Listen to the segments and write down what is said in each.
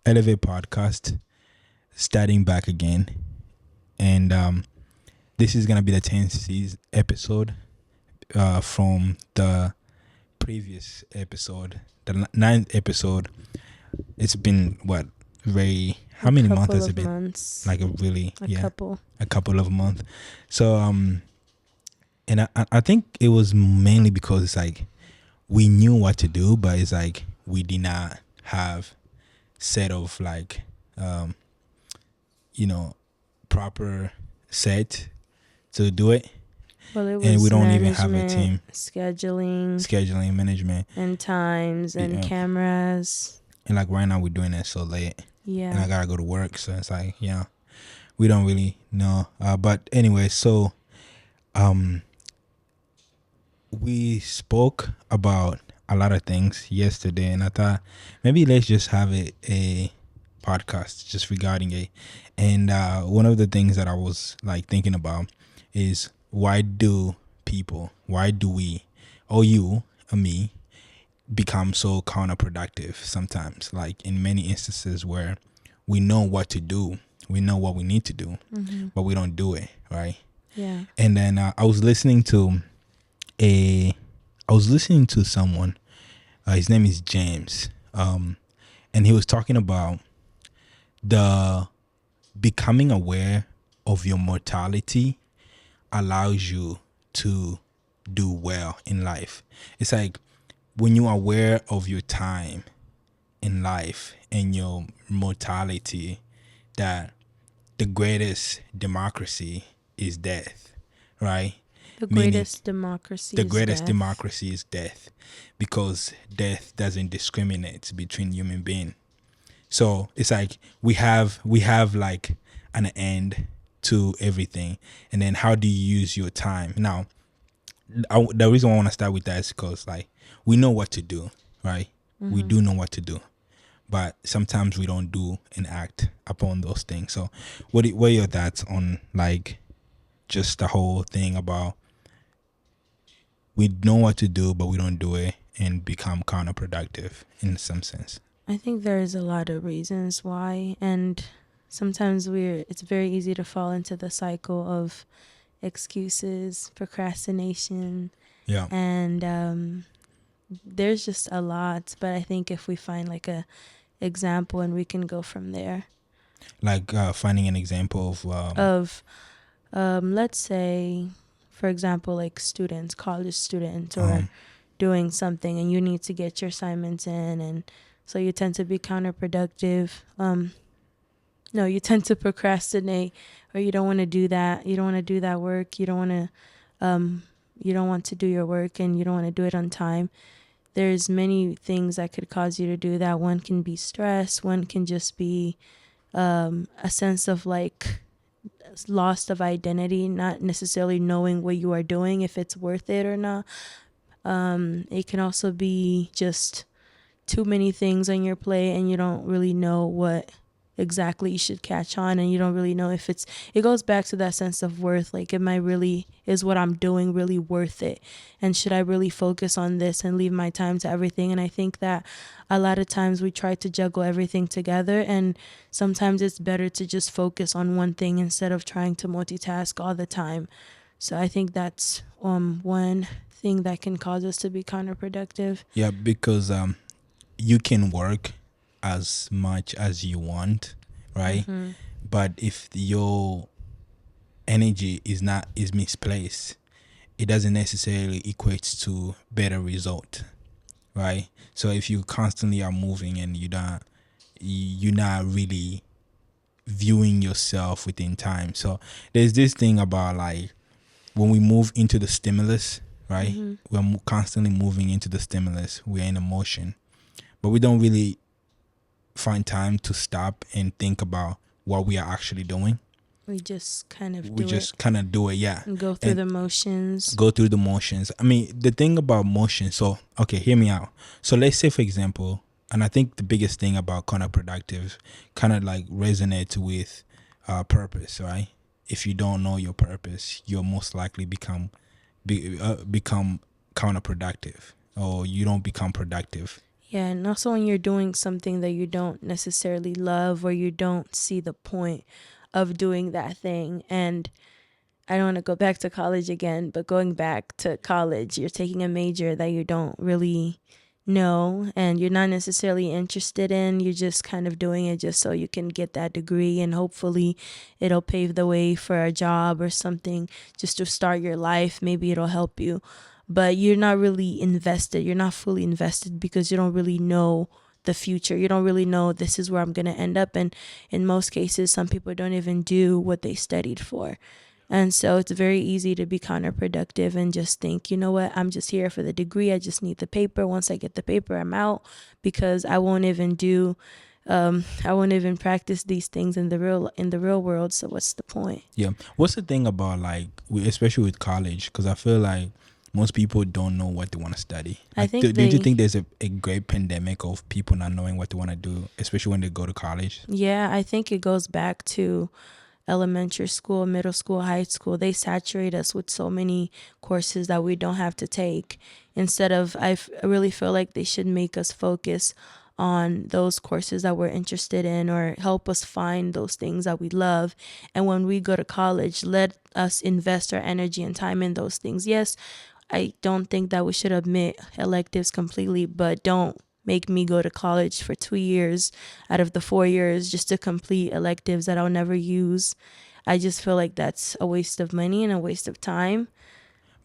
Elevate podcast starting back again, and this is gonna be the 10th episode from the previous episode, the ninth episode. It's been what how many months has it been? Months. Like a couple of months. So and I think it was mainly because it's like we knew what to do, but it's like we did not have set of like proper set to do it. Well, it was and we don't even have a team. Scheduling Management and times and cameras. And like right now we're doing it so late. Yeah. And I gotta go to work, so it's like we don't really know. But anyway, so we spoke about a lot of things yesterday, and I thought maybe let's just have a podcast just regarding it. And one of the things that I was like thinking about is why do we, or you or me, become so counterproductive sometimes, like in many instances where we know what to do, we know what we need to do, but we don't do it, right? Yeah. And then I was listening to someone. His name is James, and he was talking about the becoming aware of your mortality allows you to do well in life. It's like when you are aware of your time in life and your mortality, that the greatest democracy is death, right? The greatest democracy is death, because death doesn't discriminate between human beings. So it's like we have like an end to everything, and then how do you use your time? Now, the reason I want to start with that is because like we know what to do, right? We do know what to do, but sometimes we don't do and act upon those things. So what are your thoughts on like just the whole thing about we know what to do but we don't do it and become counterproductive in some sense? I think there's a lot of reasons why, and sometimes it's very easy to fall into the cycle of excuses, procrastination, and there's just a lot. But I think if we find like a example and we can go from there. Like finding an example of let's say, for example, like college students, or doing something and you need to get your assignments in, and so you tend to be counterproductive. You tend to procrastinate, or you don't want to do that. You don't want to do that work. You don't want to do your work, and you don't want to do it on time. There's many things that could cause you to do that. One can be stress. One can just be a sense of like loss of identity, not necessarily knowing what you are doing, if it's worth it or not. It can also be just too many things on your plate and you don't really know what exactly you should catch on, and you don't really know if it goes back to that sense of worth. Like, is what I'm doing really worth it? And should I really focus on this and leave my time to everything? And I think that a lot of times we try to juggle everything together, and sometimes it's better to just focus on one thing instead of trying to multitask all the time. So I think that's one thing that can cause us to be counterproductive. Yeah, because you can work as much as you want, right? But if your energy is misplaced, it doesn't necessarily equate to better result, right? So if you constantly are moving and you're not really viewing yourself within time. So there's this thing about like when we move into the stimulus, right? We're constantly moving into the stimulus. We're in emotion, but we don't really find time to stop and think about what we are actually doing. We just kind of do it, yeah. And go through the motions. I mean, the thing about motion, so, okay, hear me out. So let's say, for example, and I think the biggest thing about counterproductive kind of like resonates with purpose, right? If you don't know your purpose, you'll most likely become counterproductive, or you don't become productive. Yeah, and also when you're doing something that you don't necessarily love or you don't see the point of doing that thing. And I don't want to go back to college again, but going back to college, you're taking a major that you don't really know and you're not necessarily interested in. You're just kind of doing it just so you can get that degree and hopefully it'll pave the way for a job or something just to start your life. Maybe it'll help you, but you're not really invested. You're not fully invested because you don't really know the future. You don't really know this is where I'm going to end up. And in most cases, some people don't even do what they studied for. And so it's very easy to be counterproductive and just think, you know what, I'm just here for the degree. I just need the paper. Once I get the paper, I'm out because I won't even practice these things in the real world. So what's the point? Yeah. What's the thing about like, especially with college? Because I feel like most people don't know what they want to study. I Like, think don't you think there's a great pandemic of people not knowing what they want to do, especially when they go to college? Yeah, I think it goes back to elementary school, middle school, high school. They saturate us with so many courses that we don't have to take. Instead of, I really feel like they should make us focus on those courses that we're interested in or help us find those things that we love. And when we go to college, let us invest our energy and time in those things. Yes, I don't think that we should omit electives completely, but don't make me go to college for 2 years out of the 4 years just to complete electives that I'll never use. I just feel like that's a waste of money and a waste of time.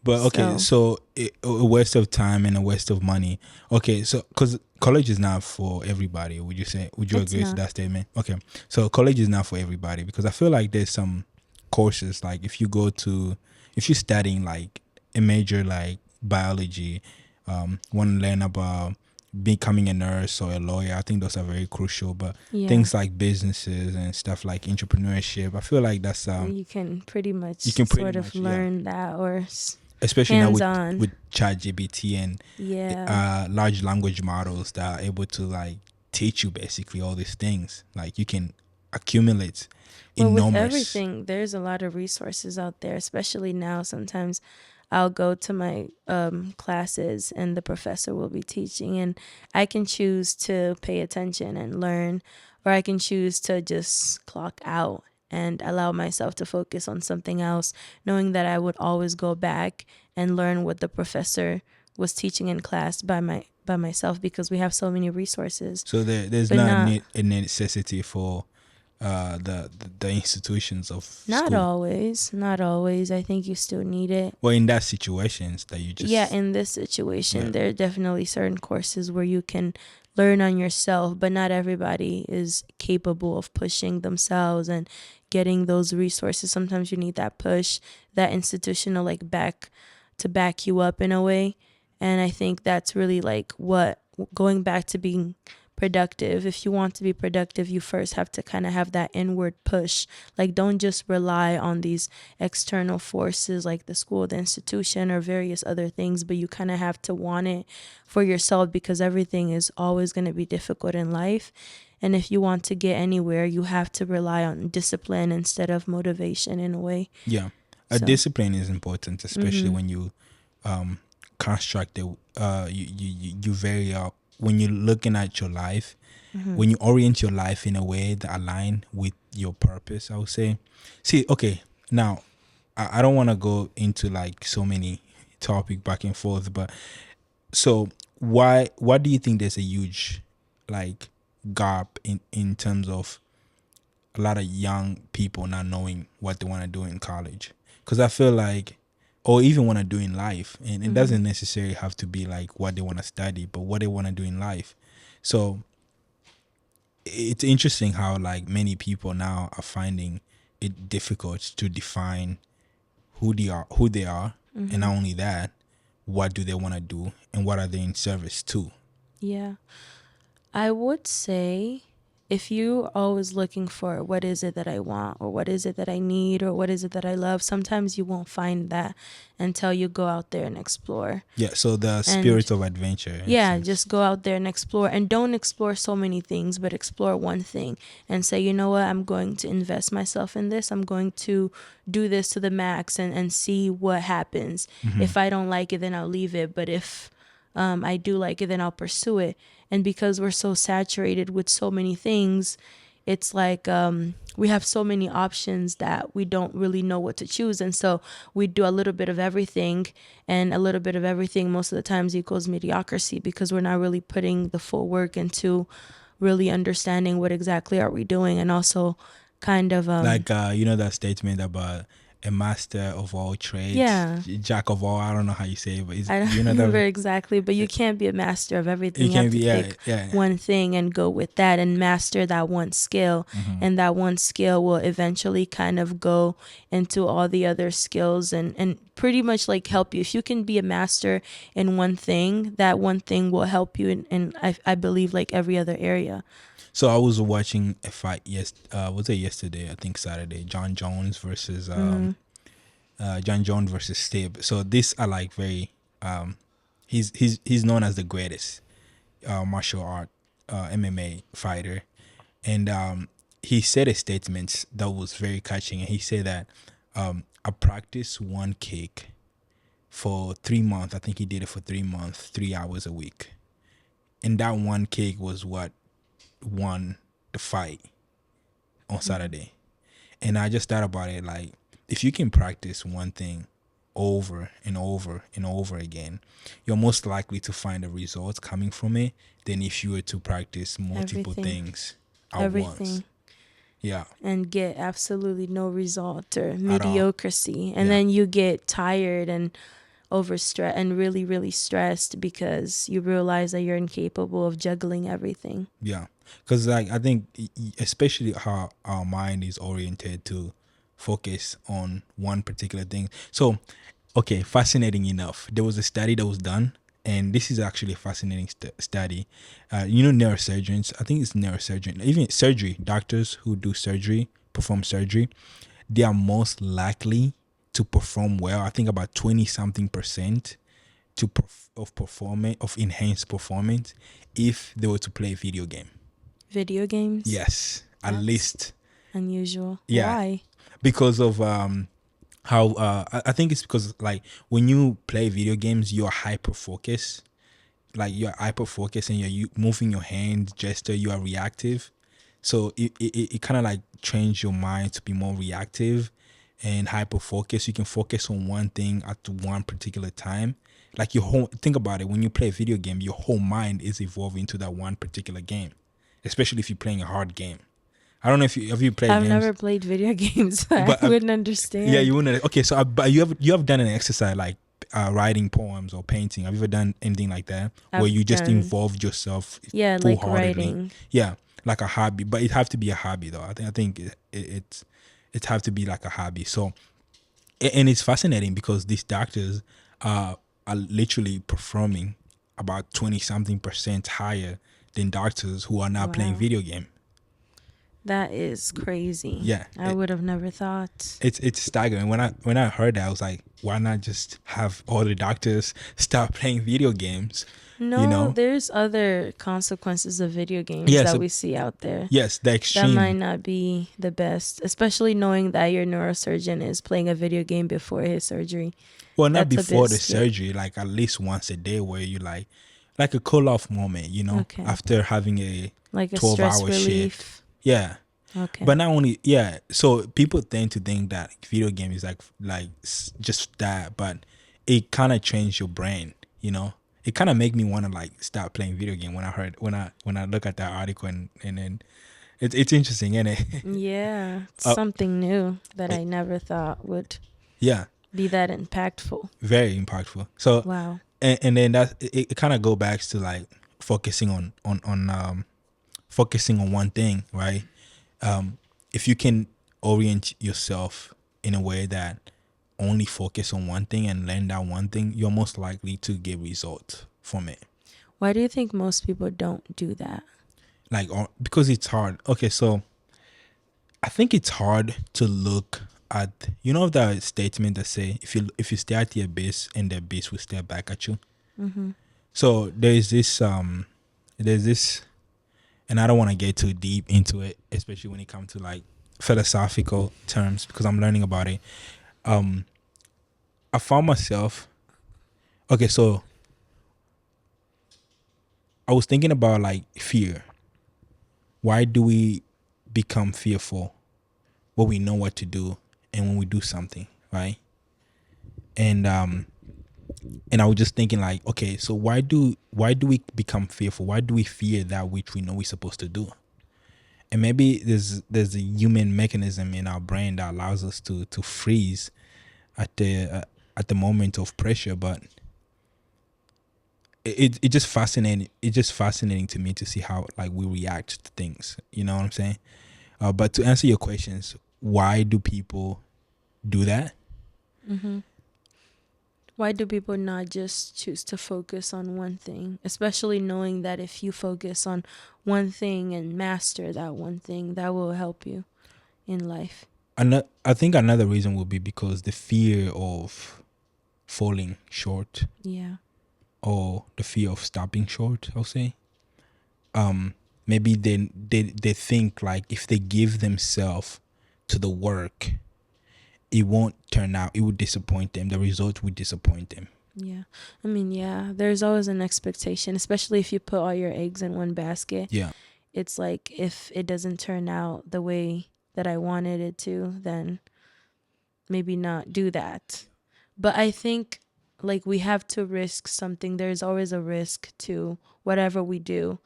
But okay, So so a waste of time and a waste of money. Okay, so because college is not for everybody, would you say? Would you it's agree to not. that statement? Okay, so college is not for everybody because I feel like there's some courses like if you're studying like a major like biology, want to learn about becoming a nurse or a lawyer. I think those are very crucial. But Yeah. things like businesses and stuff like entrepreneurship, I feel like that's You can pretty much you can pretty sort of much, yeah, learn that or especially now hands with on. ChatGPT and Yeah. large language models that are able to like teach you basically all these things. Like you can accumulate Well, with enormous. everything, there's a lot of resources out there, especially now. Sometimes I'll go to my classes and the professor will be teaching, and I can choose to pay attention and learn, or I can choose to just clock out and allow myself to focus on something else, knowing that I would always go back and learn what the professor was teaching in class by myself because we have so many resources. So there's But not not a necessity for the institutions of not school. always, not always. I think you still need it. Well, in that situations that you Yeah, just, in this yeah. situation, there are definitely certain courses where you can learn on yourself, but not everybody is capable of pushing themselves and getting those resources. Sometimes you need that push, that institutional like back you up in a way. And I think that's really like what going back to being productive. If you want to be productive, you first have to kind of have that inward push. Like, don't just rely on these external forces like the school, the institution, or various other things, but you kind of have to want it for yourself because everything is always going to be difficult in life. And if you want to get anywhere, you have to rely on discipline instead of motivation in a way. Yeah, a So, discipline is important, especially when you construct it. You vary out when you're looking at your life. When you orient your life in a way that align with your purpose, I would say. See, okay, now I don't want to go into like so many topic back and forth, but so why do you think there's a huge like gap in terms of a lot of young people not knowing what they want to do in college? Because I feel like, or even want to do in life, and it doesn't necessarily have to be like what they want to study, but what they want to do in life. So it's interesting how like many people now are finding it difficult to define who they are, and not only that, what do they want to do, and what are they in service to. yeah. I would say if you always looking for what is it that I want or what is it that I need or what is it that I love, sometimes you won't find that until you go out there and explore. Yeah, so the And spirit of adventure in a yeah, sense. just go out there and explore and don't explore so many things, but explore one thing and say, you know what, I'm going to invest myself in this. I'm going to do this to the max and see what happens. If I don't like it, then I'll leave it. But if I do like it, then I'll pursue it. And because we're so saturated with so many things, it's like we have so many options that we don't really know what to choose. And so we do a little bit of everything, and a little bit of everything most of the times equals mediocrity, because we're not really putting the full work into really understanding what exactly are we doing, and also kind of Like that statement about a master of all trades, yeah, jack of all. I don't know how you say it, but I don't remember that exactly, but you can't be a master of it everything. You have can be. to Yeah, pick yeah. one thing and go with that and master that one skill. And that one skill will eventually kind of go into all the other skills, and pretty much like help you. If you can be a master in one thing, that one thing will help you in I believe like every other area. So I was watching a fight. Yes, was it yesterday? I think Saturday. John Jones versus Steve. So this I like very. He's known as the greatest martial art MMA fighter, and he said a statement that was very catching. And he said that I practice one kick for 3 months. I think he did it for 3 months, 3 hours a week, and that one kick was what won the fight on Saturday. And I just thought about it, like, if you can practice one thing over and over and over again, you're most likely to find the results coming from it than if you were to practice multiple Everything. things at once. Everything. Yeah, And get absolutely no result or at all. mediocrity. And Yeah. then you get tired and overstressed and really, really stressed because you realize that you're incapable of juggling everything. Yeah, because like I think especially how our mind is oriented to focus on one particular thing. So, okay, fascinating enough, there was a study that was done, and this is actually a fascinating study. Neurosurgeons. I think it's neurosurgeon, even surgery doctors who do surgery, perform surgery. They are most likely to perform well. I think about 20 something percent of enhanced performance if they were to play a video game. Video games? Yes, at That's least. unusual. Yeah, Why? because of how I think it's because like when you play video games, you're hyper focused. Like you're hyper focused and you're moving your hand gesture. You are reactive, so it kind of like trains your mind to be more reactive and hyper focused. You can focus on one thing at one particular time. Like your whole think about it, when you play a video game, your whole mind is evolving to that one particular game, especially if you're playing a hard game. I don't know if you played I've games, never played video games, so but I wouldn't understand. yeah, you wouldn't. Okay, so but you have done an exercise like writing poems or painting. Have you ever done anything like that where I've you just done, involved yourself yeah, full like heartedly? writing. Yeah, like a hobby, but it have to be a hobby though. I think it have to be like a hobby. So and it's fascinating because these doctors are literally performing about 20 something percent higher than doctors who are not playing Wow. video game. That is crazy. Yeah, I would have never thought. it's staggering. When I heard that, I was like, why not just have all the doctors stop playing video games? You No, know? there's other consequences of video games Yes, that we see out there. yes, the That might extreme. not be the best, especially knowing that your neurosurgeon is playing a video game before his surgery. Well, not That's a before bit the scary. surgery, like at least once a day, where you like a cool off moment, Okay. after having a Like a 12-hour stress shift. relief. Yeah. Okay. But not only, yeah. So people tend to think that video game is like just that, but it kind of changed your brain. It kind of make me want to like stop playing video game when I look at that article and then it's interesting, isn't it? Yeah, it's uh, something new that I never thought would yeah, be that impactful. very impactful. So Wow. and then that it kind of go back to like focusing on focusing on one thing, right? If you can orient yourself in a way that only focus on one thing and learn that one thing, you're most likely to get results from it. Why do you think most people don't do that? Like because it's hard. Okay, so I think it's hard to look at the statement that say if you stare at the abyss and the abyss will stare back at you. Mm-hmm. So there's this, and I don't want to get too deep into it, especially when it comes to like philosophical terms because I'm learning about it. I found myself, okay, so I was thinking about like fear. Why do we become fearful when we know what to do and when we do something, right? And and I was just thinking like, okay, so why do we become fearful? Why do we fear that which we know we're supposed to do? And maybe there's a human mechanism in our brain that allows us to freeze at the moment of pressure, but it just fascinating. It's just fascinating to me to see how like we react to things. You know what I'm saying? But to answer your questions, why do people do that? Mm-hmm. Why do people not just choose to focus on one thing? Especially knowing that if you focus on one thing and master that one thing, that will help you in life. I think another reason will be because the fear of falling short Yeah. or the fear of stopping short, I'll say. Maybe they think like if they give themselves to the work, it won't turn out. It would disappoint them. The result would disappoint them. Yeah. I mean, yeah, there's always an expectation, especially if you put all your eggs in one basket. Yeah. It's like if it doesn't turn out the way that I wanted it to, then maybe not do that. But I think like we have to risk something. There's always a risk to whatever we do.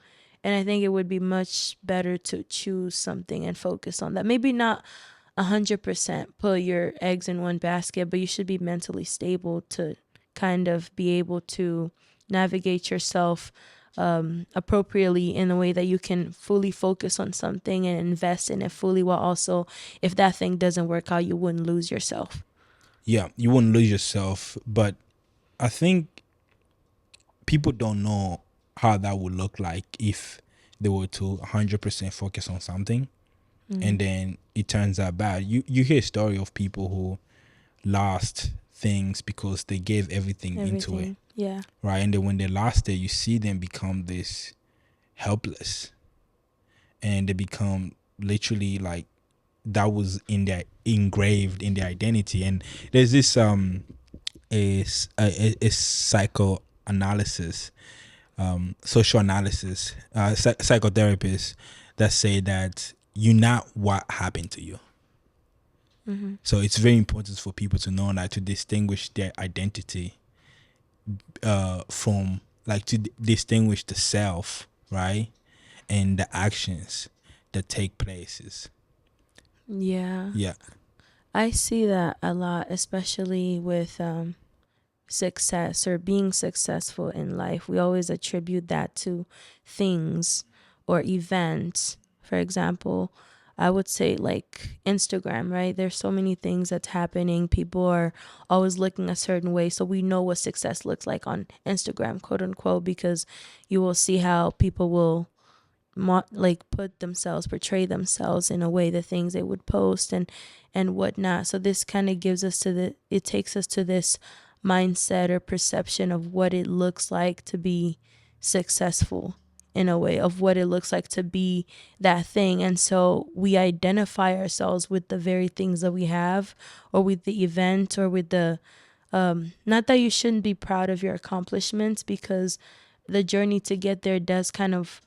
And I think it would be much better to choose something and focus on that. Maybe not 100% put your eggs in one basket, but you should be mentally stable to kind of be able to navigate yourself appropriately in a way that you can fully focus on something and invest in it fully, while also, if that thing doesn't work out, you wouldn't lose yourself. Yeah, you won't lose yourself, but I think people don't know how that would look like if they were to 100% focus on something and then it turns out bad. You hear a story of people who lost things because they gave everything into it, Everything. Yeah. right? And then when they lost it, you see them become this helpless, and they become literally like that was in their engraved in their identity. And there's this a psychoanalysis, social analysis, psychotherapists that say that you're not what happened to you. So it's very important for people to know that, to distinguish their identity from like to distinguish the self, right, and the actions that take places. Yeah. Yeah. I see that a lot, especially with success or being successful in life. We always attribute that to things or events. For example, I would say like Instagram, right? There's so many things that's happening. People are always looking a certain way. So we know what success looks like on Instagram, quote unquote, because you will see how people will like put themselves, portray themselves in a way, the things they would post and whatnot. So this kind of gives us to it takes us to this mindset or perception of what it looks like to be successful, in a way of what it looks like to be that thing. And so we identify ourselves with the very things that we have, or with the event, or with the not that you shouldn't be proud of your accomplishments, because the journey to get there does kind of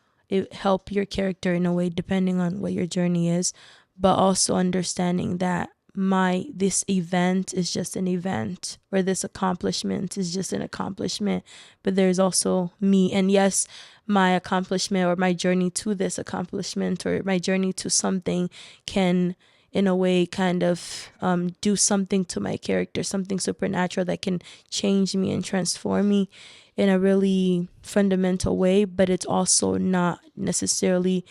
help your character in a way, depending on what your journey is. But also understanding that this event is just an event, or this accomplishment is just an accomplishment, but there's also me. And yes, my accomplishment or my journey to this accomplishment or my journey to something can, in a way, kind of do something to my character, something supernatural that can change me and transform me in a really fundamental way. But it's also not necessarily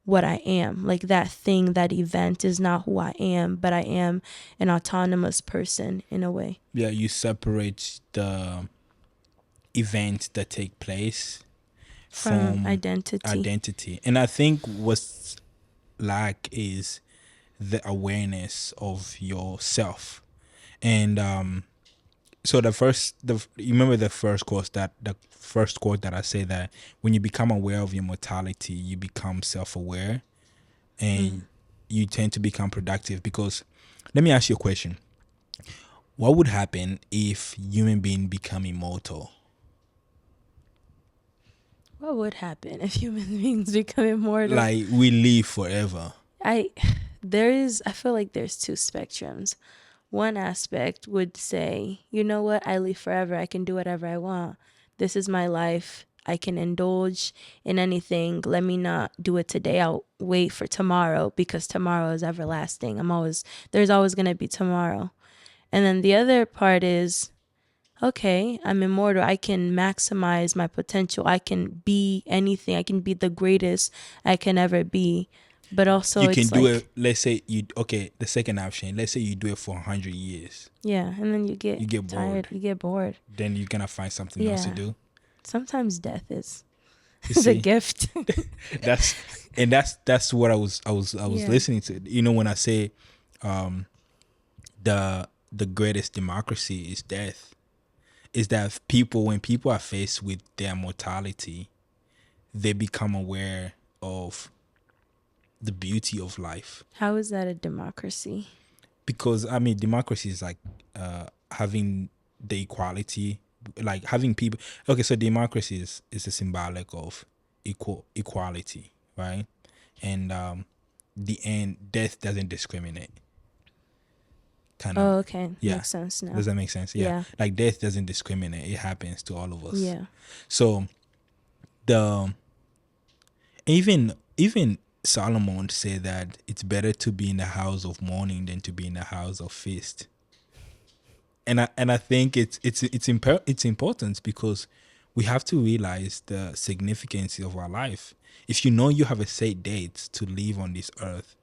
what I am. Like that thing, that event is not who I am, but I am an autonomous person in a way. Yeah, you separate the events that take place From from identity. identity. And I think what's lack is the awareness of yourself. And so you remember the first quote that I say, that when you become aware of your mortality, you become self-aware, and you tend to become productive. Because let me ask you a question. What would happen if human being become immortal? What would happen if human beings become immortal? Like we live forever. I I feel like there's two spectrums. One aspect would say, you know what, I live forever. I can do whatever I want. This is my life. I can indulge in anything. Let me not do it today. I'll wait for tomorrow because tomorrow is everlasting. There's always going to be tomorrow. And then the other part is, okay, I'm immortal. I can maximize my potential. I can be anything. I can be the greatest I can ever be. But also, You can it's do like, it. Let's say you okay. The second option. Let's say you do it for 100 years. yeah, and then you You get get tired. bored. You get bored. Then you're gonna find something else to Yeah. do. Sometimes death is You is a see, gift. that's that's what I was Yeah. listening to. You know, when I say, um, the greatest democracy is death. Is that people when people are faced with their mortality, they become aware of the beauty of life. How is that a democracy? Because I mean, democracy is like having the equality, like having people. Okay, so democracy is a symbolic of equality, right? And the end, death doesn't discriminate. Kind of, Oh, okay. yeah. Makes sense now. Does that make sense? Yeah. Yeah. Like death doesn't discriminate. It happens to all of us. Yeah. So the even Solomon said that it's better to be in the house of mourning than to be in the house of feast. And I think it's important because we have to realize the significance of our life. If you know you have a set date to live on this earth,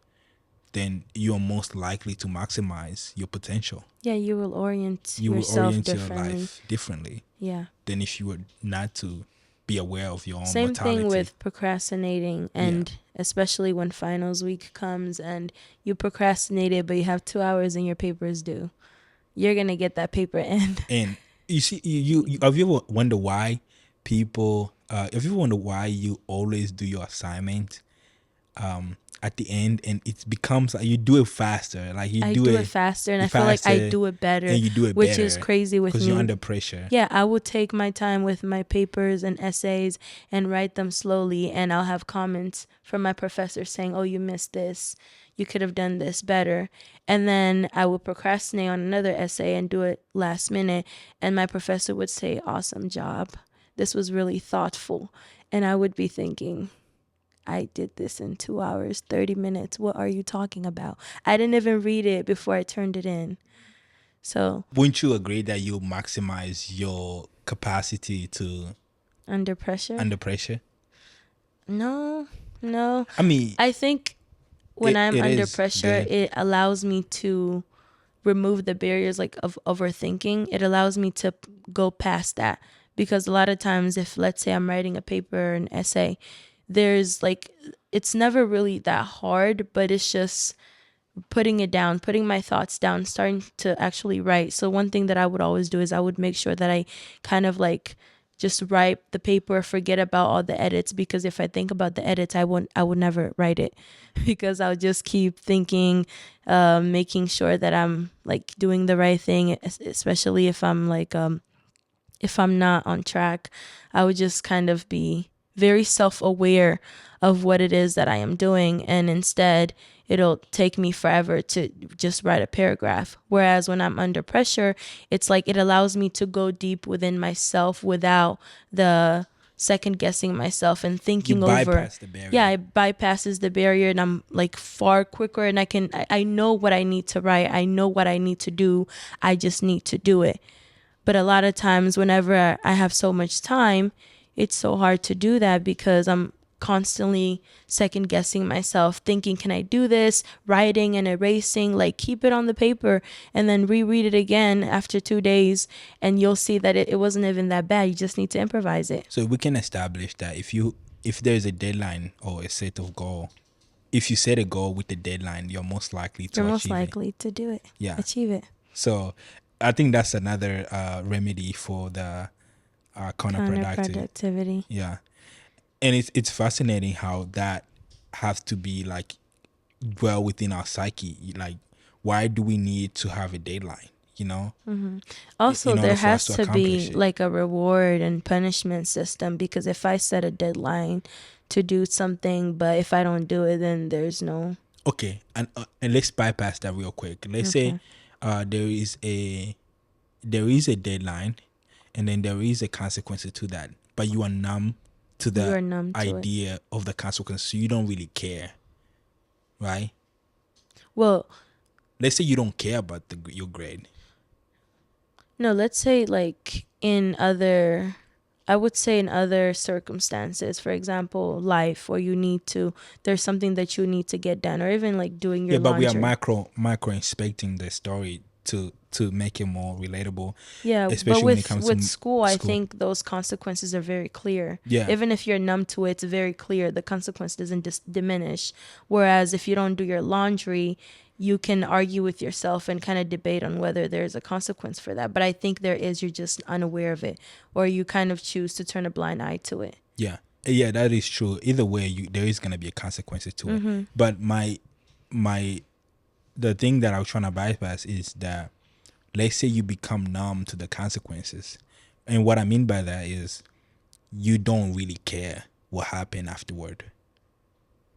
then you are most likely to maximize your potential. Yeah, you will orient You will yourself orient your differently. life differently Yeah. than if you were not to be aware of your own Same mortality. thing with procrastinating, and especially when finals week comes and you procrastinated but you have 2 hours and your paper is due. You're going to get that paper in. And you see, you have you ever wonder why people? Have you ever wonder why you always do your assignment at the end, and it becomes like you do it faster, like you I do do it faster, and you I feel like I faster, do it better, and you do it which better is crazy with because me. you're under pressure. Yeah, I will take my time with my papers and essays and write them slowly, and I'll have comments from my professor saying, "Oh, you missed this. You could have done this better." And then I will procrastinate on another essay and do it last minute, and my professor would say, "Awesome job. This was really thoughtful." And I would be thinking, I did this in 2 hours, 30 minutes. What are you talking about? I didn't even read it before I turned it in. So, Wouldn't you agree that you maximize your capacity to under pressure? under pressure? No. I mean, I think when I'm it under is pressure, good. it allows me to remove the barriers like of overthinking. It allows me to go past that, because a lot of times, if let's say I'm writing a paper or an essay, there's like, it's never really that hard, but it's just putting it down, putting my thoughts down, starting to actually write. So one thing that I would always do is I would make sure that I kind of like just write the paper, forget about all the edits, because if I think about the edits, I would never write it because I'll just keep thinking, making sure that I'm like doing the right thing, especially if I'm like if I'm not on track. I would just kind of be very self-aware of what it is that I am doing, and instead it'll take me forever to just write a paragraph. Whereas when I'm under pressure, it's like it allows me to go deep within myself without the second guessing myself and You thinking over. bypass the barrier. Yeah, it bypasses the barrier, and I'm like far quicker, and I know what I need to write. I know what I need to do. I just need to do it. But a lot of times, whenever I have so much time, it's so hard to do that because I'm constantly second guessing myself, thinking, can I do this? Writing and erasing, like keep it on the paper and then reread it again after 2 days, and you'll see that it wasn't even that bad. You just need to improvise it. So we can establish that if there's a deadline or a set of goal, if you set a goal with a deadline, you're most likely to You're achieve most likely to do it. Yeah. Achieve it. So I think that's another remedy for the counterproductive. Counterproductivity. Yeah, and it's fascinating how that has to be like well within our psyche. Like, why do we need to have a deadline? you know, Also, in order there for us has to to be accomplish it. like a reward and punishment system, because if I set a deadline to do something, but if I don't do it, then there's no. Okay, and let's bypass that real quick. Let's say Okay. there is a deadline, and then there is a consequence to that, but you are numb to You the are numb to it. idea of the consequence, so you don't really care, right? Well, Let's say you don't care about your grade. no, let's say like in other, I would say in other circumstances, for example, life, where there's something that you need to get done, or even like doing your Yeah, but we are laundry. micro inspecting the story to make it more relatable, Yeah, but especially when it comes with to school, I school. think those consequences are very clear. Yeah, Even if you're numb to it, it's very clear. The consequence doesn't diminish. Whereas if you don't do your laundry, you can argue with yourself and kind of debate on whether there's a consequence for that. But I think there is. You're just unaware of it, or you kind of choose to turn a blind eye to it. yeah, that is true. Either way, there is gonna be a consequence to it. But my the thing that I was trying to bypass is that, let's say you become numb to the consequences, and what I mean by that is you don't really care what happened afterward,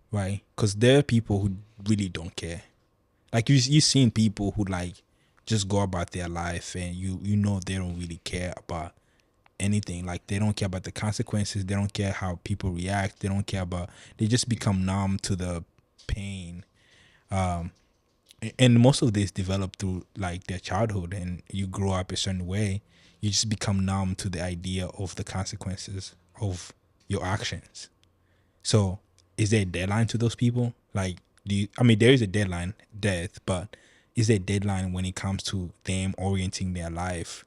right? Because there are people who really don't care. Like you seen people who like just go about their life, and you know they don't really care about anything. Like they don't care about the consequences. They don't care how people react. They don't care about. They just become numb to the pain. And most of this develop through like their childhood, and you grow up a certain way. You just become numb to the idea of the consequences of your actions. So, is there a deadline to those people? Like, I mean, there is a deadline, death, but is there a deadline when it comes to them orienting their life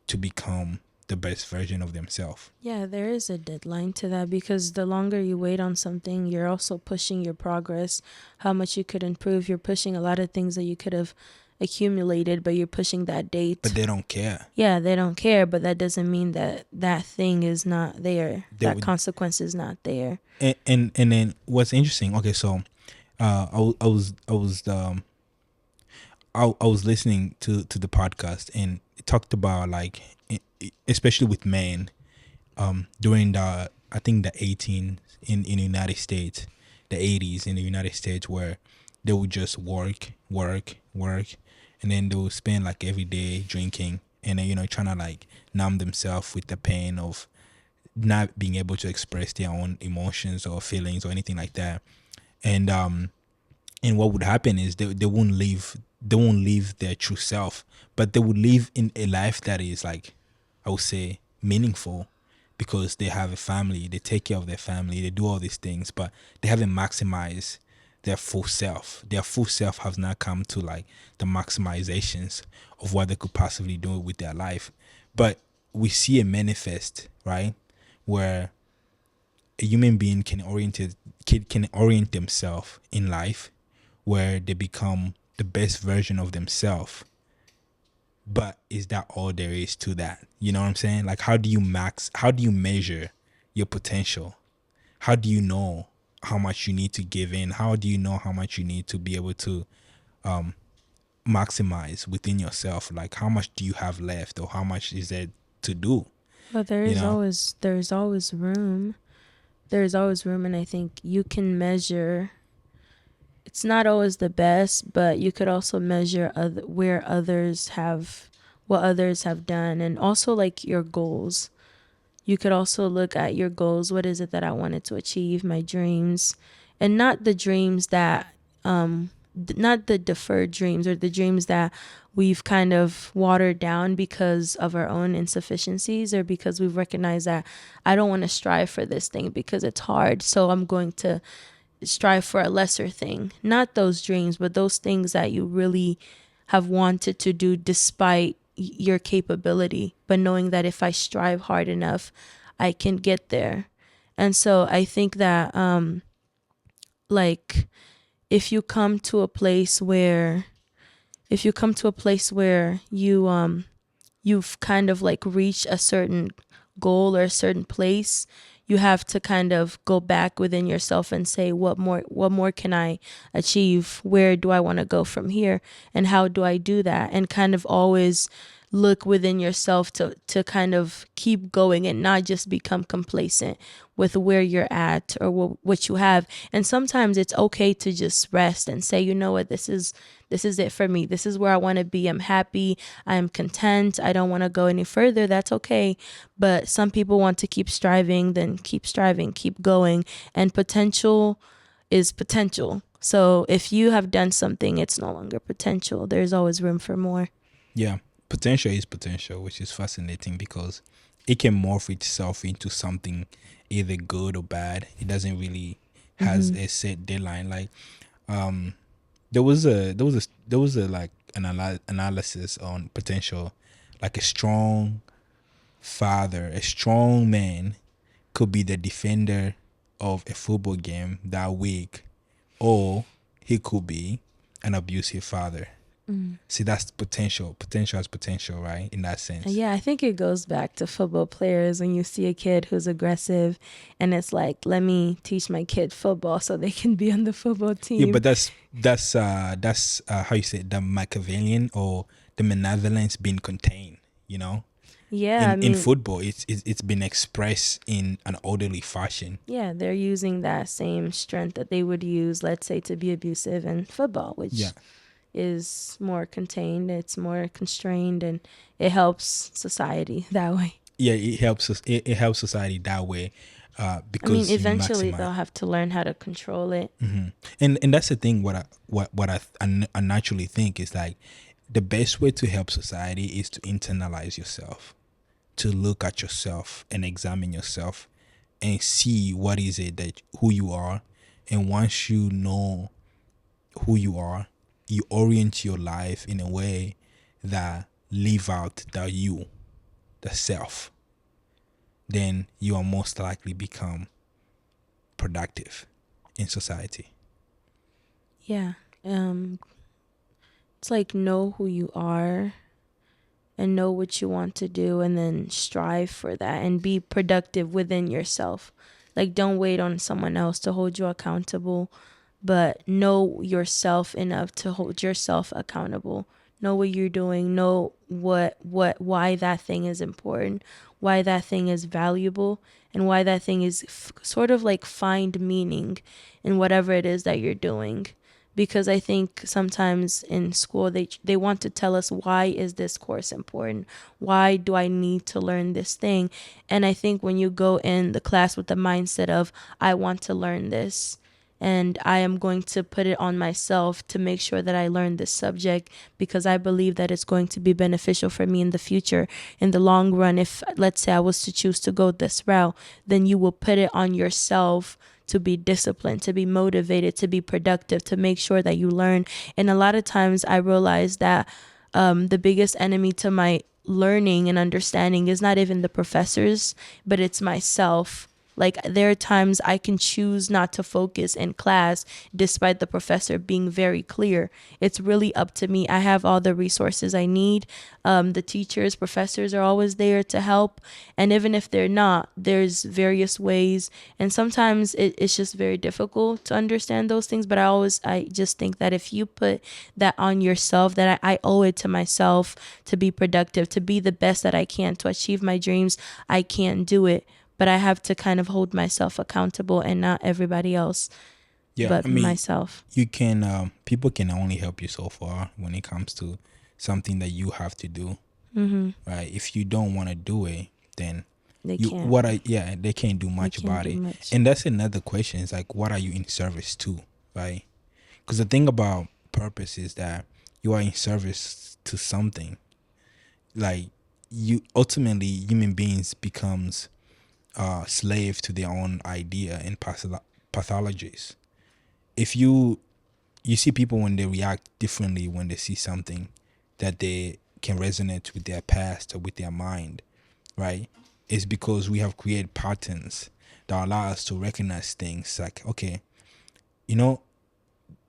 to become the best version of themselves? Yeah, there is a deadline to that, because the longer you wait on something, you're also pushing your progress, how much you could improve. You're pushing a lot of things that you could have accumulated, but you're pushing that But date. they don't care. Yeah, they don't care, but that doesn't mean that that thing is not there. They That would, consequence is not there. and then what's interesting? Okay, so I was listening to the podcast, and it talked about like especially with men during the, I think the 18 in the United States, the 80s in the United States, where they would just work, and then they would spend like every day drinking, and then trying to like numb themselves with the pain of not being able to express their own emotions or feelings or anything like that. And what would happen is they won't live their true self, but they would live in a life that is like, I would say, meaningful, because they have a family, they take care of their family, they do all these things, but they haven't maximized their full self. Their full self has not come to like the maximizations of what they could possibly do with their life. But we see a manifest, right, where a human being can orient themselves in life, where they become the best version of themselves. But is that all there is to that? You know what I'm saying? Like, how do you measure your potential? How do you know how much you need to give in? How do you know how much you need to be able to maximize within yourself? Like, how much do you have left, or how much is there to do? But You know? there's always room. There's always room, and I think you can measure. It's not always the best, but you could also measure what others have done, and also like your goals. You could also look at your goals. What is it that I wanted to achieve? My dreams, and not the dreams that, not the deferred dreams, or the dreams that we've kind of watered down because of our own insufficiencies, or because we've recognized that I don't want to strive for this thing because it's hard, so I'm going to strive for a lesser thing. Not those dreams, but those things that you really have wanted to do despite your capability, but knowing that if I strive hard enough, I can get there. And so I think that like if you come to a place where you've kind of like reached a certain goal or a certain place, you have to kind of go back within yourself and say, what more can I achieve? Where do I want to go from here? And how do I do that? And kind of always look within yourself to kind of keep going and not just become complacent with where you're at or what you have. And sometimes it's okay to just rest and say, you know what, this is it for me. This is where I want to be. I'm happy. I'm content. I don't want to go any further. That's okay. But some people want to keep striving, then keep striving, keep going. And potential is potential. So if you have done something, it's no longer potential. There's always room for more. Yeah, potential is potential, which is fascinating because it can morph itself into something either good or bad. It doesn't really has a set deadline. Like, um, there was a like an analysis on potential, like a strong father, a strong man could be the defender of a football game that week, or he could be an abusive father. See, that's potential. Potential has potential, right? In that sense. Yeah, I think it goes back to football players when you see a kid who's aggressive and it's like, let me teach my kid football so they can be on the football Yeah, team. but that's how you say it, the Machiavellian or the benevolence being contained. You know, Yeah, I in mean, football, it's been expressed in an orderly fashion. yeah, they're using that same strength that they would use, let's say, to be abusive in football, Yeah, which is more contained, it's more constrained, and it helps society that way. yeah, it helps us. It helps society that way, I mean, because you eventually maximize. they'll have to learn how to control it. And that's the thing. What I naturally think is like the best way to help society is to internalize yourself, to look at yourself and examine yourself, and see what is it that who you are, and once you know who you are, you orient your life in a way that live out the self. Then you are most likely become productive in society. Yeah. It's like know who you are and know what you want to do and then strive for that and be productive within yourself. Like don't wait on someone else to hold you accountable, but know yourself enough to hold yourself accountable. Know what you're doing, know why that thing is important, why that thing is valuable, and why that thing is sort of like find meaning in whatever it is that you're doing. Because I think sometimes in school they want to tell us, why is this course important, why do I need to learn this thing. And I think when you go in the class with the mindset of I want to learn this and I am going to put it on myself to make sure that I learn this subject because I believe that it's going to be beneficial for me in the future, in the long run. If let's say I was to choose to go this route, then you will put it on yourself to be disciplined, to be motivated, to be productive, to make sure that you learn. And a lot of times I realize that the biggest enemy to my learning and understanding is not even the professors, but it's myself. Like there are times I can choose not to focus in class despite the professor being very clear. It's really up to me. I have all the resources I need. The teachers, professors are always there to help. And even if they're not, there's various ways. And sometimes it's just very difficult to understand those things. But I just think that if you put that on yourself, that I owe it to myself to be productive, to be the best that I can, to achieve my dreams, I can do it. But I have to kind of hold myself accountable and not everybody else, Yeah, I but mean, myself. you can people can only help you so far when it comes to something that you have to do, right? If you don't want to do it, then They you can't. what I yeah they can't do They much can't about do it. much. And that's another question, is like, what are you in service to, right? Because the thing about purpose is that you are in service to something. Like, you ultimately, human beings becomes slave to their own idea and pathologies. If you see people when they react differently when they see something that they can resonate with their past or with their mind, right? It's because we have created patterns that allow us to recognize things like, okay, you know,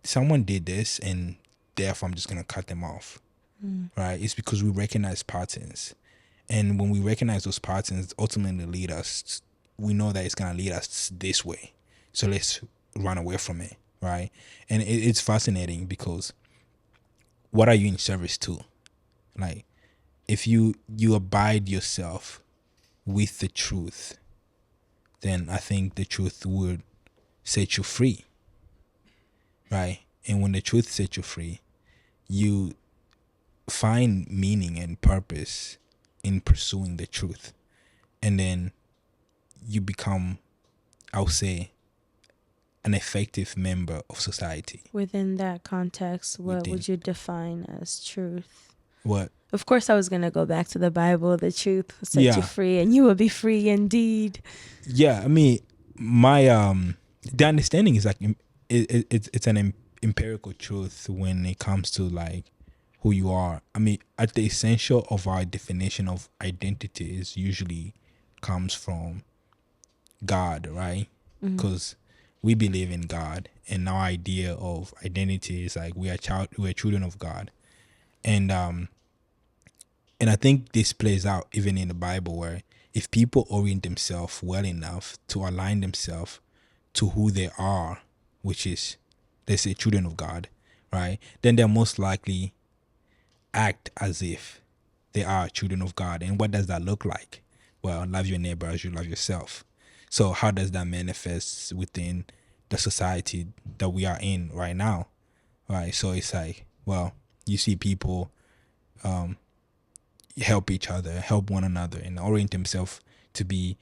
someone did this and therefore I'm just gonna cut them off, right? It's because we recognize patterns, and when we recognize those patterns, ultimately lead us we know that it's gonna lead us this way, so let's run away from it, right? And it's fascinating because what are you in service to? Like, if you abide yourself with the truth, then I think the truth would set you free, right? And when the truth sets you free, you find meaning and purpose in pursuing the truth, and then you become, I'll say, an effective member of society. Within that context, what Within would you define as truth? what? Of course, I was going to go back to the Bible. The truth will set you Yeah, free, and you will be free indeed. yeah. I mean, my the understanding is like it's an empirical truth when it comes to like who you are. I mean, at the essential of our definition of identity is usually comes from God, right? Because we believe in God, and our idea of identity is like we are children of God, and I think this plays out even in the Bible, where if people orient themselves well enough to align themselves to who they are, which is, they say, children of God, right? Then they're most likely act as if they are children of God. And what does that look like? Well, love your neighbor as you love yourself. So how does that manifest within the society that we are in right now? Right. So it's like, well, you see people help each other, help one another, and orient themselves to be,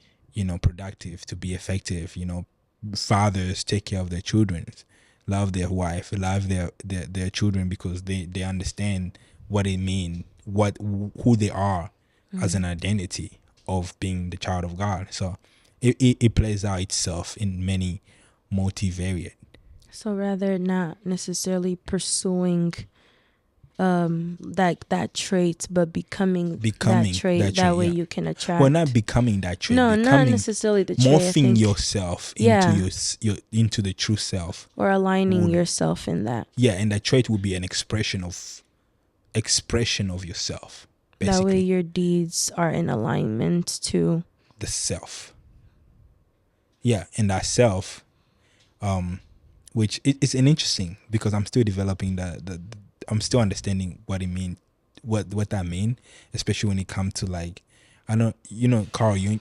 productive, to be effective. Fathers take care of their children, love their wife, love their children, because they understand what it means, who they are as an identity of being the child of God. So it plays out itself in many multivariate. So rather not necessarily pursuing that trait, but becoming that trait. That way yeah. you can attract. Well, not becoming that trait. No, not necessarily the trait. Morphing yourself into your into the true self, or aligning yourself in that. Yeah, and that trait will be an expression of yourself. Basically. That way your deeds are in alignment to the self. Yeah, and that self, which it's an interesting, because I'm still developing I'm still understanding what it means, what that mean, especially when it comes to like, I know, Carl Jung,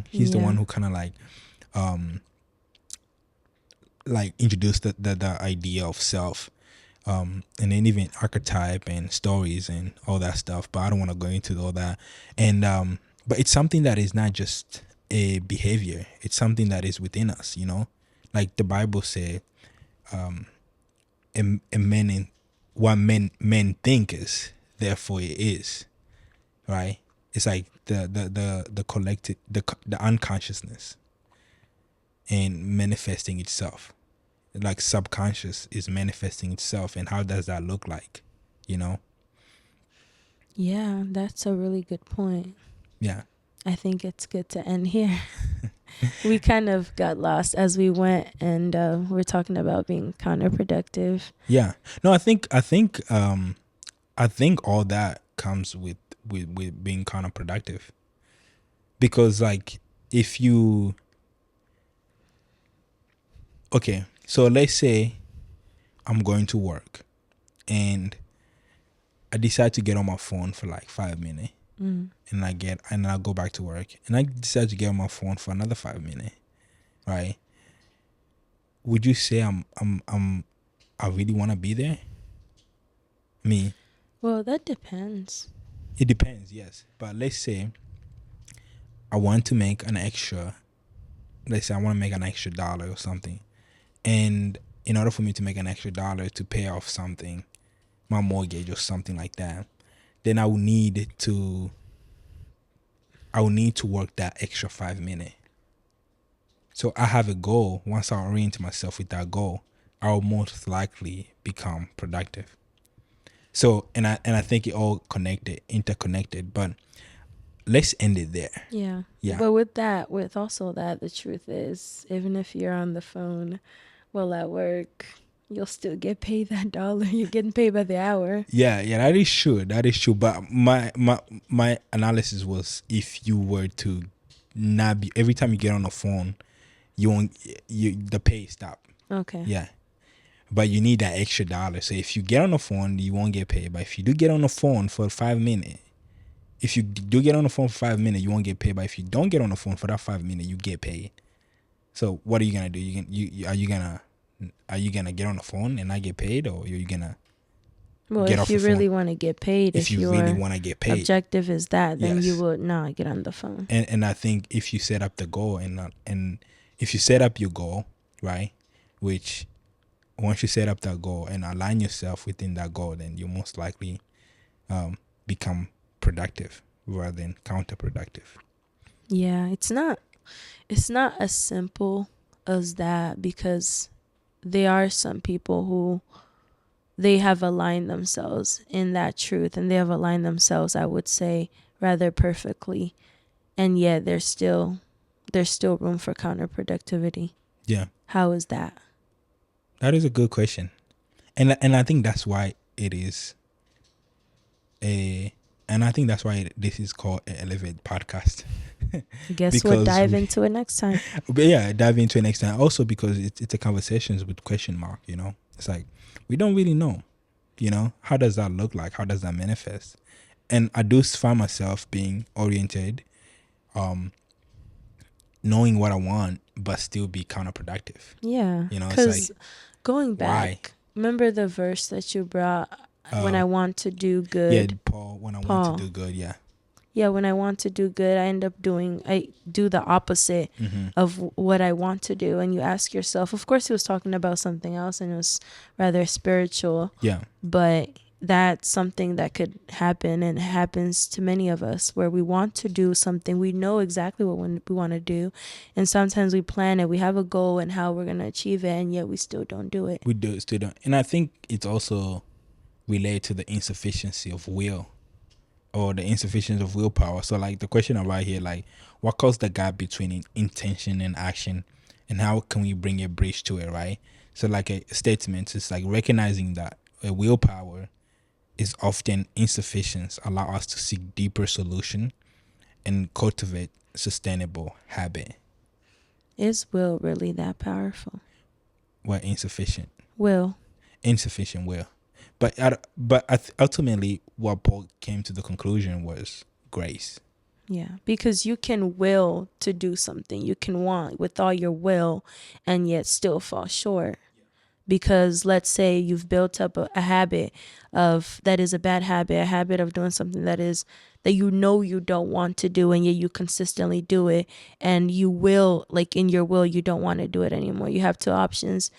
he's the one who kind of like introduced the idea of self, and then even archetype and stories and all that stuff, but I don't want to go into all that. And but it's something that is not just a behavior, it's something that is within us, like the Bible said, what men think is, therefore it is, right? It's like the collective, the unconsciousness, and manifesting itself, like subconscious is manifesting itself. And how does that look like? Yeah, that's a really good point. Yeah, I think it's good to end here. We kind of got lost as we went, and we're talking about being counterproductive. Yeah. No, I think all that comes with being counterproductive, because like, if you, okay, so let's say I'm going to work and I decide to get on my phone for like 5 minutes. And I go back to work and I decide to get on my phone for another 5 minutes, right? Would you say I really want to be there? Me? Well, that depends. It depends, yes. But let's say I want to make an extra. Let's say I want to make an extra $1 or something, and in order for me to make an extra $1 to pay off something, my mortgage or something like that, then I will need to work that extra 5 minutes. So I have a goal. Once I orient myself with that goal, I will most likely become productive. So and I think it all interconnected. But let's end it there. Yeah. Yeah. But with also that, the truth is, even if you're on the phone while at work, you'll still get paid that $1. You're getting paid by the hour. Yeah, that is true. But my analysis was, if you were to not be every time you get on the phone, you won't the pay stop. Okay. Yeah. But you need that extra dollar. So if you get on the phone, you won't get paid. But if you do get on the phone for 5 minutes, if you do get on the phone for 5 minutes, you won't get paid. But if you don't get on the phone for that 5 minutes, you get paid. So what are you gonna do? Are you gonna get on the phone and not get paid, or are you gonna Well, get if off you the really phone? want to get paid, If if you really your want to get paid, objective is that, then you yes. will not get on the phone. And I think if you set up the goal and if you set up your goal, right, which once you set up that goal and align yourself within that goal, then you most likely become productive rather than counterproductive. Yeah, it's not as simple as that, because there are some people who they have aligned themselves in that truth, and they have aligned themselves, I would say, rather perfectly, and yet there's still room for counterproductivity. Yeah, How is that? that is a good question, and I think that's why it is a, and I think that's why this is called an Elevate podcast. Guess we'll Because dive into it next time. but yeah, dive into it next time. Also because it's a conversations with question mark. It's like we don't really know. How does that look like? How does that manifest? And I do find myself being oriented, knowing what I want, but still be counterproductive. Yeah, It's because like, going why? back, remember the verse that you brought, when I want to do Yeah, good. Paul. When I want Paul. to do good, yeah. Yeah, when I want to do good, I do the opposite of what I want to do. And you ask yourself, of course he was talking about something else, and it was rather spiritual. Yeah. But that's something that could happen, and happens to many of us, where we want to do something. We know exactly what we want to do. And sometimes we plan it. We have a goal and how we're going to achieve it, and yet we still don't do it. We do still don't. And I think it's also related to the insufficiency of will, or the insufficiency of willpower. So like the question right here, like what caused the gap between intention and action, and how can we bring a bridge to it, right? So like a statement, it's like recognizing that a willpower is often insufficient, allow us to seek deeper solution and cultivate sustainable habit. Is will really that powerful? Well, insufficient Will. will. But ultimately, what Paul came to the conclusion was grace. Yeah, because you can will to do something. You can want with all your will and yet still fall short. Because let's say you've built up a habit that is a bad habit, a habit of doing something that you know you don't want to do, and yet you consistently do it, and you will, like in your will, you don't want to do it anymore. You have two options,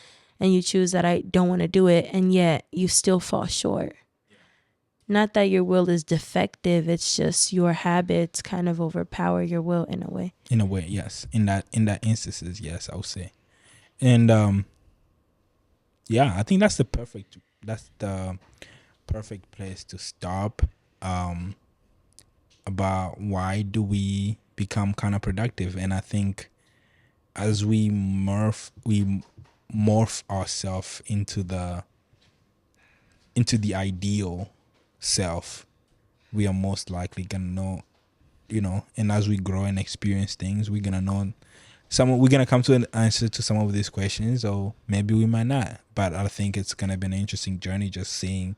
and you choose that I don't want to do it, and yet you still fall short. Not that your will is defective, it's just your habits kind of overpower your will in a way. In a way, yes. In that instances, yes, I would say. And yeah, I think that's the perfect place to stop. About why do we become counterproductive. And I think as we morph ourselves into the ideal self, we are most likely gonna know, and as we grow and experience things, we're gonna know we're gonna come to an answer to some of these questions, or maybe we might not. But I think it's gonna be an interesting journey, just seeing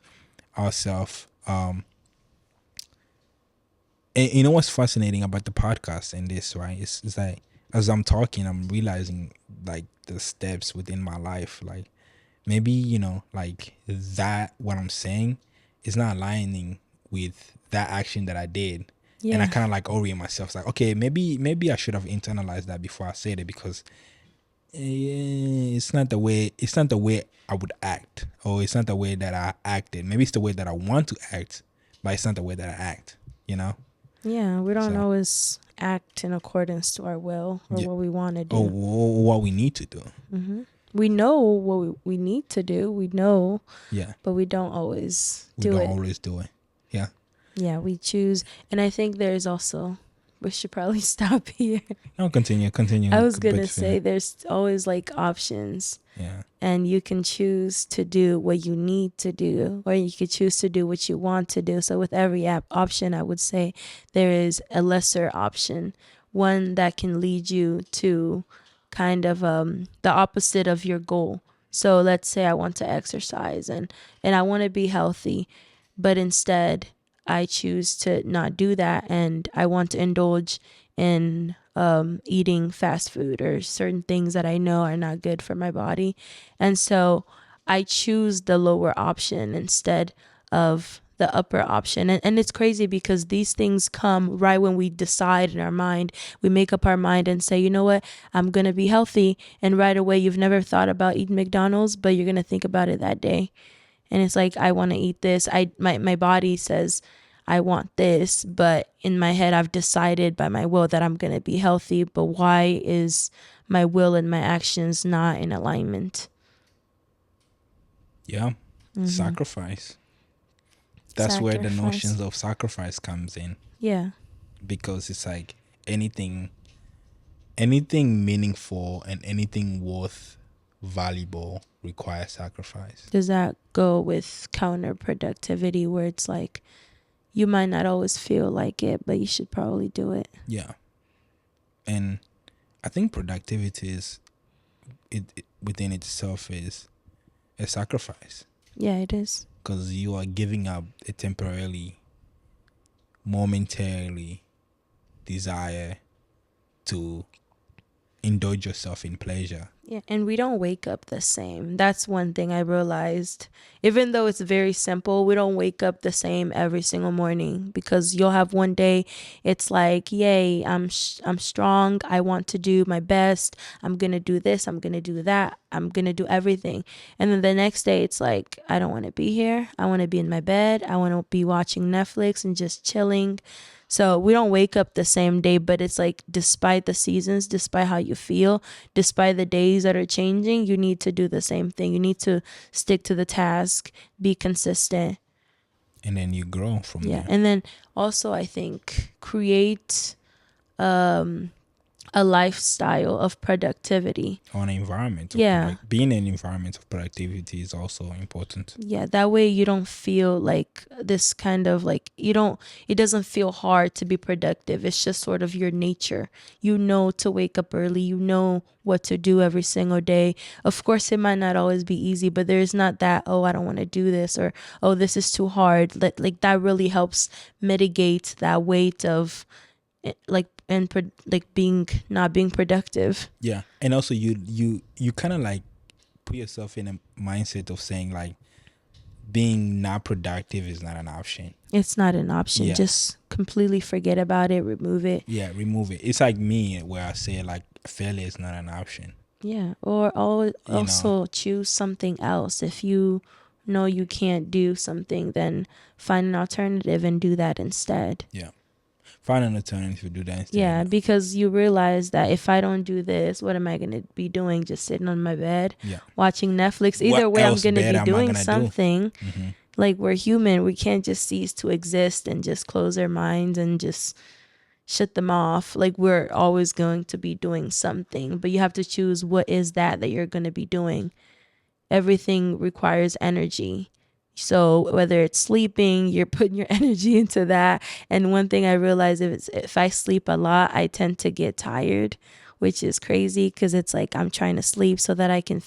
ourselves. And you know what's fascinating about the podcast and this, right? It's like as I'm talking, I'm realizing like the steps within my life. Like maybe, like that what I'm saying is not aligning with that action that I did. Yeah. And I kind of like orient myself. It's like, okay, maybe I should have internalized that before I said it, because it's not the way I would act, or it's not the way that I acted. Maybe it's the way that I want to act, but it's not the way that I act, Yeah, we don't always act in accordance to our will or what we want to do. Or what we need to do. Mm-hmm. We know what we need to do. We know. Yeah. But we don't always do it. We don't always do it. Yeah. Yeah, we choose. And I think there's also, we should probably stop here. No, continue. I was going to say there's always like options. Yeah. And you can choose to do what you need to do, or you could choose to do what you want to do. So with every option, I would say there is a lesser option one that can lead you to kind of the opposite of your goal. So let's say I want to exercise and I want to be healthy, but instead I choose to not do that and I want to indulge in eating fast food or certain things that I know are not good for my body. And so I choose the lower option instead of the upper option. And it's crazy because these things come right when we decide in our mind. We make up our mind and say, you know what, I'm going to be healthy. And right away, you've never thought about eating McDonald's, but you're going to think about it that day. And it's like, I want to eat this. My body says, I want this, but in my head, I've decided by my will that I'm going to be healthy. But why is my will and my actions not in alignment? Yeah. Sacrifice. That's where the notions of sacrifice comes in. Yeah. Because it's like anything meaningful and anything worth valuable requires sacrifice. Does that go with counterproductivity where it's like you might not always feel like it, but you should probably do it? Yeah. And I think productivity is within itself is a sacrifice. Yeah, it is. Because you are giving up a momentarily desire to indulge yourself in pleasure. Yeah, and we don't wake up the same. That's one thing I realized. Even though it's very simple, we don't wake up the same every single morning, because you'll have one day it's like, yay, I'm strong. I want to do my best. I'm going to do this. I'm going to do that. I'm going to do everything. And then the next day it's like, I don't want to be here. I want to be in my bed. I want to be watching Netflix and just chilling. So we don't wake up the same day, but it's like, despite the seasons, despite how you feel, despite the days that are changing, you need to do the same thing. You need to stick to the task, be consistent. And then you grow from there. Yeah. And then also, I think, create a lifestyle of productivity. Or an environment. Yeah. Being in an environment of productivity is also important. Yeah, that way you don't feel like this kind of like, it doesn't feel hard to be productive. It's just sort of your nature. You know to wake up early. You know what to do every single day. Of course, it might not always be easy, but there's not that, oh, I don't want to do this, or, oh, this is too hard. Like that really helps mitigate that weight of being not being productive. Yeah. And also you kind of like put yourself in a mindset of saying like being not productive is not an option. It's not an option. Yeah. Just completely forget about it, remove it. Yeah, remove it. It's like me where I say like failure is not an option. Yeah. Or also choose something else. If you know you can't do something, then find an alternative and do that instead. Yeah. Find an alternative to do that instead. Yeah, because you realize that if I don't do this, what am I going to be doing? Just sitting on my bed, watching Netflix. Either way, I'm going to be doing something. Mm-hmm. Like, we're human. We can't just cease to exist and just close our minds and just shut them off. Like, we're always going to be doing something. But you have to choose what is that you're going to be doing. Everything requires energy. So whether it's sleeping, you're putting your energy into that. And one thing I realize, if I sleep a lot, I tend to get tired, which is crazy, because it's like I'm trying to sleep so that I could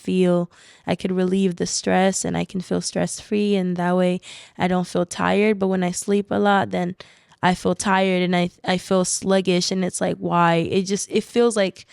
relieve the stress and I can feel stress free, and that way I don't feel tired. But when I sleep a lot, then I feel tired and I feel sluggish, and it's like, why? It feels like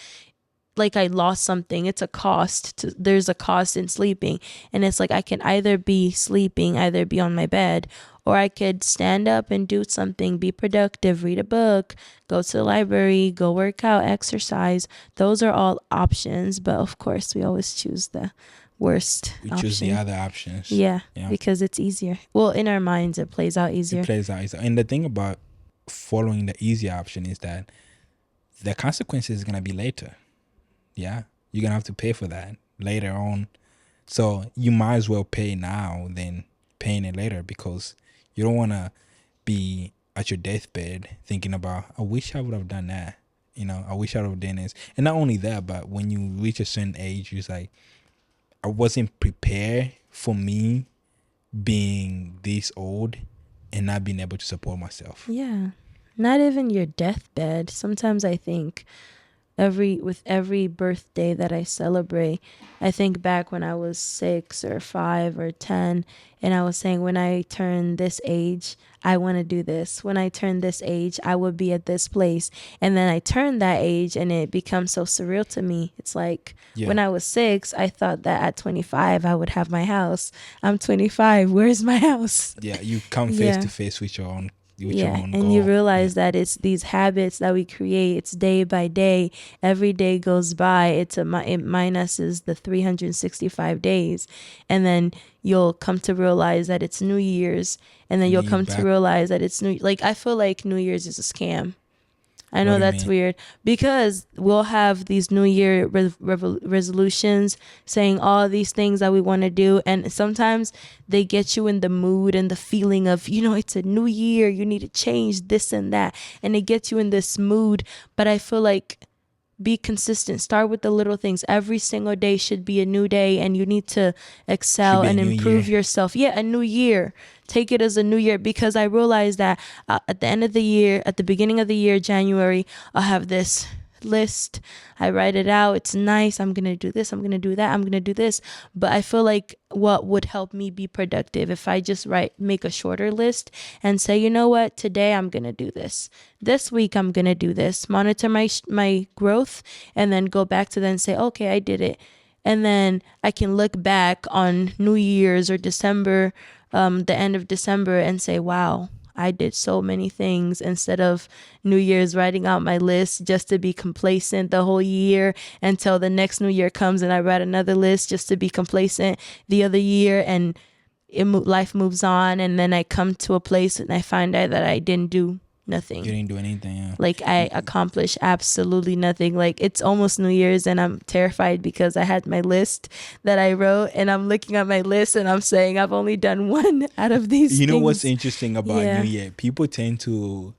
I lost something. It's a cost. There's a cost in sleeping. And it's like, I can either be sleeping, either be on my bed, or I could stand up and do something, be productive, read a book, go to the library, go work out, exercise. Those are all options. But of course, we always choose the worst option. Choose the other options. Yeah, because it's easier. Well, in our minds, it plays out easier. And the thing about following the easy option is that the consequences is going to be later. Yeah, you're going to have to pay for that later on. So you might as well pay now than paying it later, because you don't want to be at your deathbed thinking about, I wish I would have done that. I wish I would have done this. And not only that, but when you reach a certain age, you're like, I wasn't prepared for me being this old and not being able to support myself. Yeah. Not even your deathbed. Sometimes I think every birthday that I celebrate, I think back when I was 6 or 5 or 10, and I was saying, when I turn this age, I want to do this. When I turn this age, I would be at this place. And then I turn that age, and it becomes so surreal to me. It's like, Yeah. when I was 6, I thought that at 25 I would have my house. I'm 25. Where's my house? Yeah, you come face Yeah. to face with your Yeah, own and you goal. Yeah. realize that it's these habits that we create. It's day by day. Every day goes by. It minuses the 365 days, and then you'll come to realize that it's New Year's, and then And you'll then you come to back. realize that it's new. Like, I feel like New Year's is a scam. I What know do you that's mean? weird, because we'll have these New Year resolutions saying all these things that we want to do. And sometimes they get you in the mood and the feeling of, it's a new year. You need to change this and that. And it gets you in this mood. But I feel like, be consistent. Start with the little things. Every single day should be a new day, and you need to Should excel be a and new improve year. yourself. Yeah, a new year. Take it as a new year, because I realized that at the end of the year, at the beginning of the year, January, I'll have this list. I write it out. It's nice. I'm going to do this. I'm going to do that. I'm going to do this. But I feel like what would help me be productive, if I just make a shorter list and say, you know what, today I'm going to do this. This week I'm going to do this. Monitor my growth, and then go back to then say, okay, I did it. And then I can look back on New Year's or December, the end of December, and say, wow, I did so many things, instead of New Year's writing out my list just to be complacent the whole year until the next New Year comes, and I write another list just to be complacent the other year, and life moves on, and then I come to a place and I find out that I didn't do You nothing. didn't do anything. Yeah. Like, I accomplished absolutely nothing. Like, it's almost New Year's, and I'm terrified because I had my list that I wrote, and I'm looking at my list and I'm saying I've only done one out of these You know what's things. interesting about New Yeah. Year? People tend to,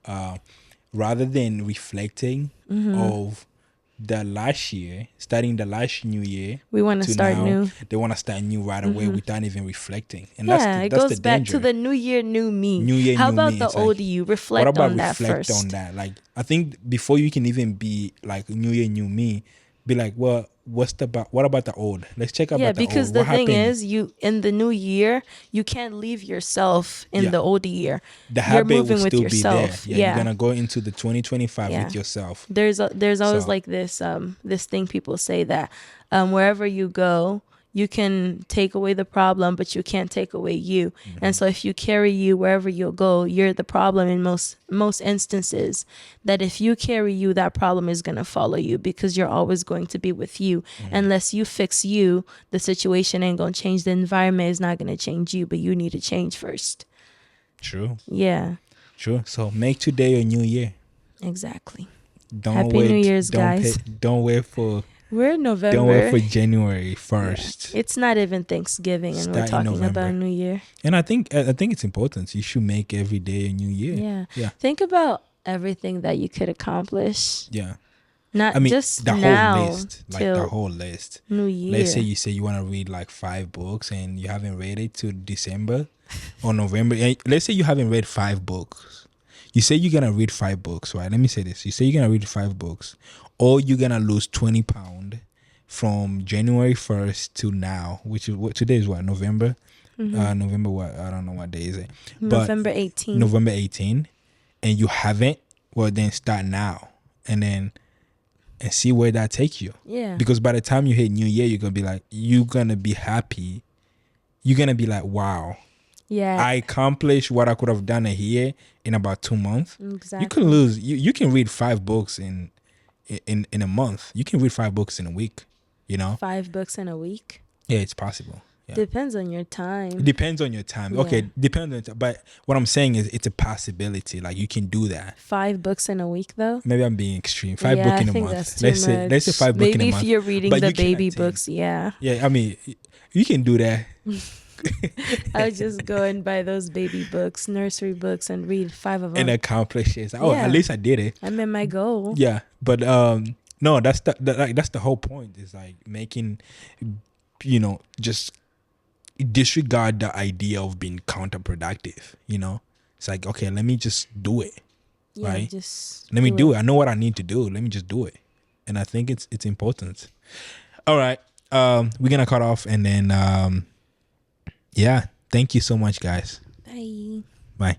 rather than reflecting Mm-hmm. of the last year, starting the last New Year We want to to start now, new. they want to start new right away without even reflecting, and Yeah, it that's the goes back to danger. the new year, new me. New Year, How new about me. the It's like, old you? what Reflect about on that reflect on first. that? Like, I think before you can even be like New Year, new me, be like, well, what about the old? Let's check Yeah, about the because old. the What thing happened? is, you in the new year, you can't leave yourself in Yeah, the old year. the You're habit will moving with still be there. yourself. Yeah, you're Yeah. gonna go into the 2025 Yeah. with yourself. There's always So like this thing people say that wherever you go, you can take away the problem, but you can't take away you. And so if you carry you wherever you go, you're the problem in most instances. That if you carry you, that problem is going to follow you, because you're always going to be with you. Unless you fix you, the situation ain't going to change. The environment is not going to change you, but you need to change first. true, Yeah, true. So make today a new year. exactly. Don't Happy New wait. Year's, guys. Don't wait for. We're in Don't wait November. for January Yeah. 1st. It's not even Thanksgiving and we're Start in talking about November. New Year. And I think it's important. You should make every day a new year. Yeah. Yeah. Think about everything that you could accomplish. Yeah. Not I mean, just the whole now list, like the till whole list. New Let's say Year. you say you want to read like 5 books and you haven't read it to December or November. Let's say you haven't read 5 books. You say you're gonna read 5 books, right? Let me say this. You say you're gonna read 5 books, or you're gonna lose 20 pounds from January 1st to now, which is what today is, what, November? November what? I don't know what day is it. But November 18th. November 18, and you haven't, well then start now and see where that takes you. Yeah. Because by the time you hit New Year, you're gonna be happy. You're gonna be like, wow, Yeah. I accomplished what I could have done a year in about 2 months. Exactly. You can lose. You can read 5 books in a month. You can read 5 books in a week. 5 books in a week. Yeah, it's possible. Yeah. Depends on your It time. depends on your time. Yeah. Okay, depends on time. But what I'm saying is it's a possibility. Like, you can do that. 5 books in a week, though. Maybe I'm being extreme. 5 Yeah, book I in a think month. that's too Let's say much. 5 book in Maybe a if month. you're reading But the you cannot baby think. books, yeah. Yeah, I mean, you can do that. I would just go and buy those baby books, nursery books, and read 5 of them. And accomplish it. Oh, Yeah. at least I did it. I met my goal. Yeah, but no, that's that's the whole point. Is like making, just disregard the idea of being counterproductive. It's like, okay, let me just do it. Yeah, right? just Let me do it. it. I know what I need to do. Let me just do it. And I think it's important. All right. We're gonna cut off and then yeah. Thank you so much, guys. Bye. Bye.